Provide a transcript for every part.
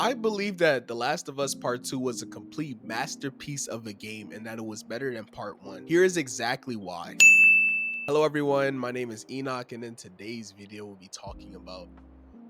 I believe that The Last of Us Part 2 was a complete masterpiece of a game and that it was better than Part 1. Here is exactly why. Hello everyone, my name is Enoch and in today's video we'll be talking about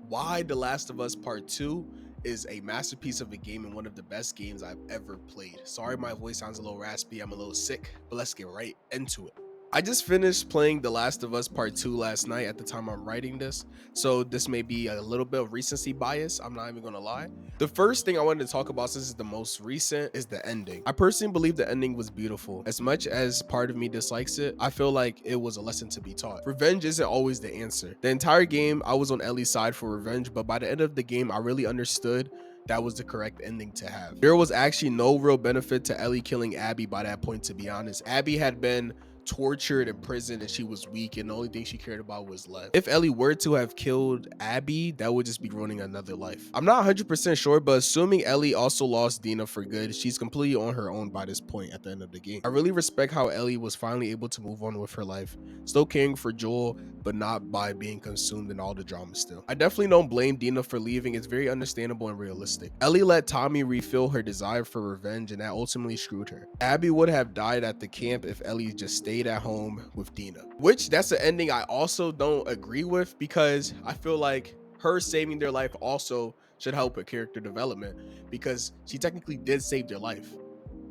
why The Last of Us Part 2 is a masterpiece of a game and one of the best games I've ever played. Sorry my voice sounds a little raspy, I'm a little sick, but let's get right into it. I just finished playing The Last of Us Part 2 last night at the time I'm writing this, so this may be a little bit of recency bias, I'm not even gonna lie. The first thing I wanted to talk about, since it's the most recent, is the ending. I personally believe the ending was beautiful. As much as part of me dislikes it, I feel like it was a lesson to be taught. Revenge isn't always the answer. The entire game, I was on Ellie's side for revenge, but by the end of the game, I really understood that was the correct ending to have. There was actually no real benefit to Ellie killing Abby by that point, to be honest. Abby had been tortured in prison and she was weak and the only thing she cared about was Lev. If Ellie were to have killed Abby, that would just be ruining another life. I'm not 100% sure, but assuming Ellie also lost Dina for good, she's completely on her own by this point at the end of the game. I really respect how Ellie was finally able to move on with her life, still caring for Joel, but not by being consumed in all the drama still. I definitely don't blame Dina for leaving. It's very understandable and realistic. Ellie let Tommy refill her desire for revenge and that ultimately screwed her. Abby would have died at the camp if Ellie just stayed at home with Dina, which that's an ending I also don't agree with, because I feel like her saving their life also should help with character development, because she technically did save their life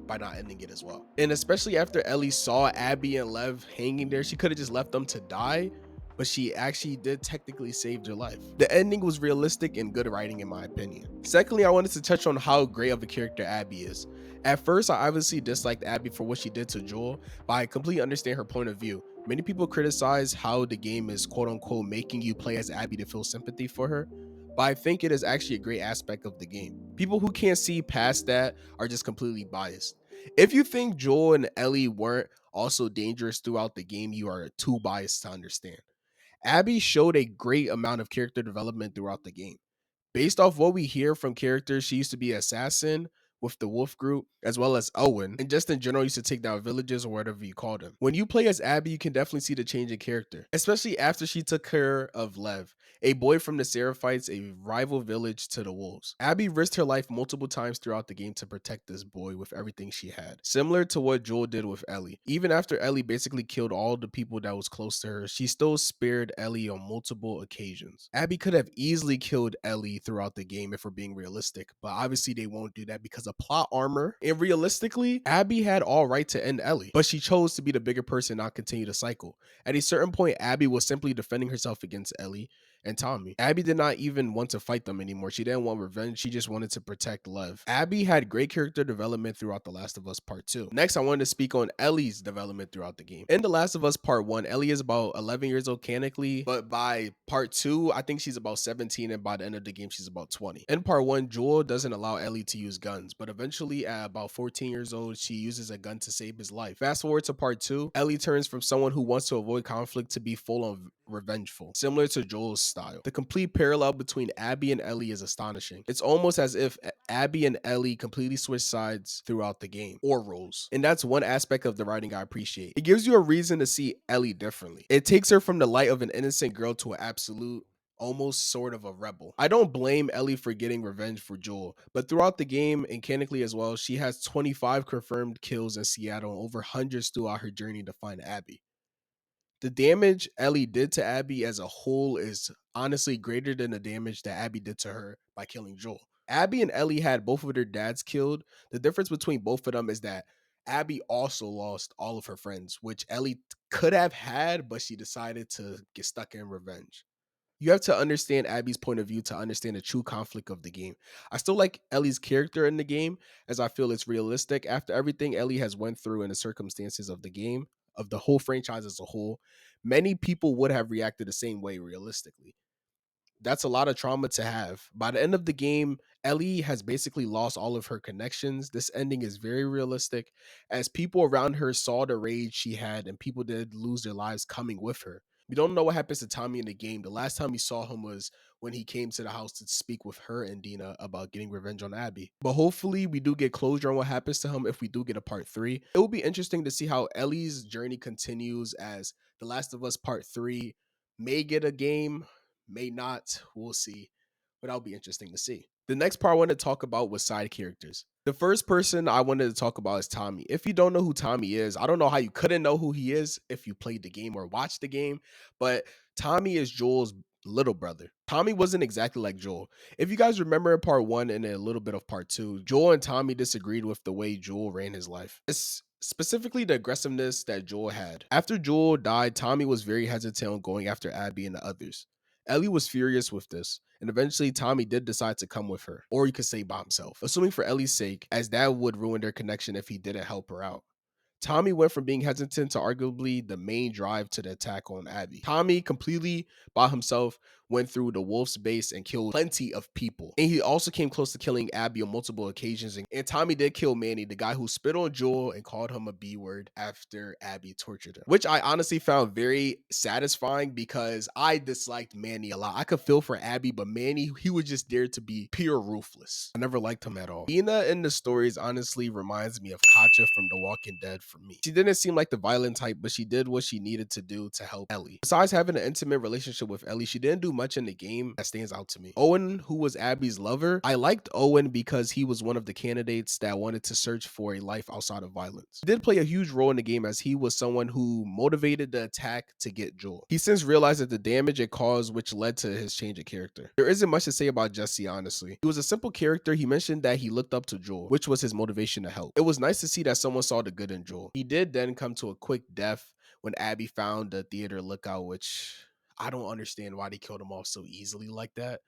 by not ending it as well. And especially after Ellie saw Abby and Lev hanging there, she could have just left them to die, but she actually did technically save their life. The ending was realistic and good writing in my opinion. Secondly, I wanted to touch on how great of a character Abby is. At first, I obviously disliked Abby for what she did to Joel, but I completely understand her point of view. Many people criticize how the game is quote unquote making you play as Abby to feel sympathy for her, but I think it is actually a great aspect of the game. People who can't see past that are just completely biased. If you think Joel and Ellie weren't also dangerous throughout the game, you are too biased to understand. Abby showed a great amount of character development throughout the game. Based off what we hear from characters, she used to be an assassin with the Wolf group, as well as Owen, and just in general used to take down villages or whatever you call them. When you play as Abby, you can definitely see the change in character, especially after she took care of Lev, a boy from the Seraphites, a rival village to the Wolves. Abby risked her life multiple times throughout the game to protect this boy with everything she had, similar to what Joel did with Ellie. Even after Ellie basically killed all the people that was close to her, she still spared Ellie on multiple occasions. Abby could have easily killed Ellie throughout the game if we're being realistic, but obviously they won't do that because of plot armor. And realistically, Abby had all right to end Ellie, but she chose to be the bigger person, not continue the cycle. At a certain point, Abby was simply defending herself against Ellie and Tommy. Abby did not even want to fight them anymore. She didn't want revenge. She just wanted to protect Lev. Abby had great character development throughout The Last of Us Part 2. Next, I wanted to speak on Ellie's development throughout the game. In The Last of Us Part 1, Ellie is about 11 years old canonically, but by Part 2, I think she's about 17, and by the end of the game, she's about 20. In Part 1, Joel doesn't allow Ellie to use guns, but eventually at about 14 years old, she uses a gun to save his life. Fast forward to Part 2, Ellie turns from someone who wants to avoid conflict to be full on revengeful, similar to Joel's style. The complete parallel between Abby and Ellie is astonishing. It's almost as if Abby and Ellie completely switch sides throughout the game, or roles. And that's one aspect of the writing I appreciate. It gives you a reason to see Ellie differently. It takes her from the light of an innocent girl to an absolute, almost sort of a rebel. I don't blame Ellie for getting revenge for Joel, but throughout the game and canonically as well, she has 25 confirmed kills in Seattle and over hundreds throughout her journey to find Abby. The damage Ellie did to Abby as a whole is honestly greater than the damage that Abby did to her by killing Joel. Abby and Ellie had both of their dads killed. The difference between both of them is that Abby also lost all of her friends, which Ellie could have had, but she decided to get stuck in revenge. You have to understand Abby's point of view to understand the true conflict of the game. I still like Ellie's character in the game, as I feel it's realistic. After everything Ellie has went through and the circumstances of the game, of the whole franchise as a whole, many people would have reacted the same way realistically. That's a lot of trauma to have. By the end of the game, Ellie has basically lost all of her connections. This ending is very realistic, as people around her saw the rage she had, and people did lose their lives coming with her. We don't know what happens to Tommy in the game. The last time we saw him was when he came to the house to speak with her and Dina about getting revenge on Abby. But hopefully, we do get closure on what happens to him if we do get a part 3. It will be interesting to see how Ellie's journey continues, as The Last of Us Part 3 may get a game, may not. We'll see. But that'll be interesting to see. The next part I wanted to talk about was side characters. The first person I wanted to talk about is Tommy. If you don't know who Tommy is, I don't know how you couldn't know who he is if you played the game or watched the game, but Tommy is Joel's little brother. Tommy wasn't exactly like Joel. If you guys remember in part one and a little bit of part two, Joel and Tommy disagreed with the way Joel ran his life. It's specifically the aggressiveness that Joel had. After Joel died, Tommy was very hesitant on going after Abby and the others. Ellie was furious with this, and eventually Tommy did decide to come with her, or you could say by himself, assuming for Ellie's sake, as that would ruin their connection if he didn't help her out. Tommy went from being hesitant to arguably the main drive to the attack on Abby. Tommy completely by himself went through the Wolf's base and killed plenty of people. And he also came close to killing Abby on multiple occasions. And Tommy did kill Manny, the guy who spit on Joel and called him a B word after Abby tortured him, which I honestly found very satisfying because I disliked Manny a lot. I could feel for Abby, but Manny, he was just there to be pure ruthless. I never liked him at all. Dina in the stories honestly reminds me of Katja from The Walking Dead for me. She didn't seem like the violent type, but she did what she needed to do to help Ellie. Besides having an intimate relationship with Ellie, she didn't do much in the game that stands out to me. Owen, who was Abby's lover, I liked Owen because he was one of the candidates that wanted to search for a life outside of violence. He did play a huge role in the game as he was someone who motivated the attack to get Joel. He since realized that the damage it caused, which led to his change of character. There isn't much to say about Jesse, honestly. He was a simple character. He mentioned that he looked up to Joel, which was his motivation to help. It was nice to see that someone saw the good in Joel. He did then come to a quick death when Abby found the theater lookout, which I don't understand why they killed him off so easily like that.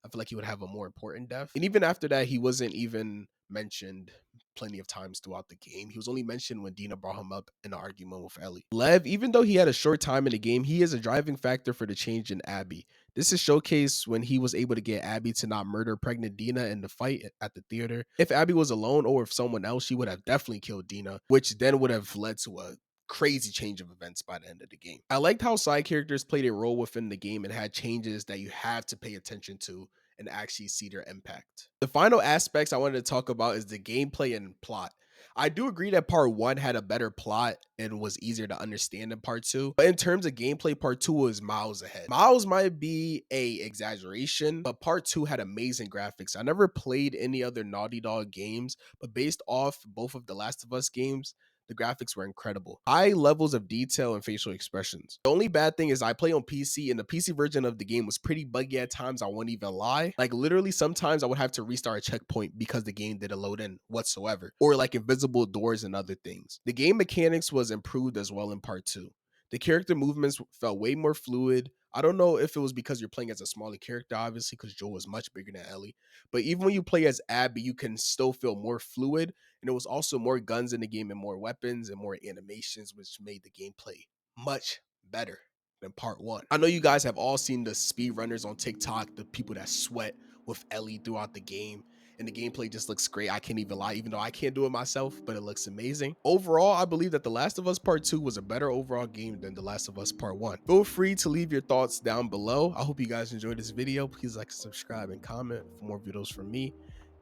I feel like he would have a more important death. And even after that, he wasn't even mentioned plenty of times throughout the game. He was only mentioned when Dina brought him up in an argument with Ellie. Lev, even though he had a short time in the game, he is a driving factor for the change in Abby. This is showcased when he was able to get Abby to not murder pregnant Dina in the fight at the theater. If Abby was alone or if someone else, she would have definitely killed Dina, which then would have led to a crazy change of events by the end of the game. I liked how side characters played a role within the game and had changes that you have to pay attention to and actually see their impact. The final aspects I wanted to talk about is the gameplay and plot. I do agree that part one had a better plot and was easier to understand than part two. But in terms of gameplay, part two was miles ahead. Miles might be a exaggeration, but part two had amazing graphics. I never played any other Naughty Dog games, but based off both of the Last of Us games, the graphics were incredible. High levels of detail and facial expressions. The only bad thing is I play on PC and the PC version of the game was pretty buggy at times. I won't even lie. Like literally sometimes I would have to restart a checkpoint because the game didn't load in whatsoever, or like invisible doors and other things. The game mechanics was improved as well in part two. The character movements felt way more fluid. I don't know if it was because you're playing as a smaller character, obviously, because Joel was much bigger than Ellie. But even when you play as Abby, you can still feel more fluid. And there was also more guns in the game and more weapons and more animations, which made the gameplay much better than part one. I know you guys have all seen the speedrunners on TikTok, the people that sweat with Ellie throughout the game. And the gameplay just looks great. I can't even lie, even though I can't do it myself, but it looks amazing. Overall, I believe that The Last of Us Part 2 was a better overall game than The Last of Us Part 1. Feel free to leave your thoughts down below. I hope you guys enjoyed this video. Please like, subscribe, and comment for more videos from me.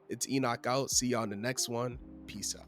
It's Enoch out. See y'all in the next one. Peace out.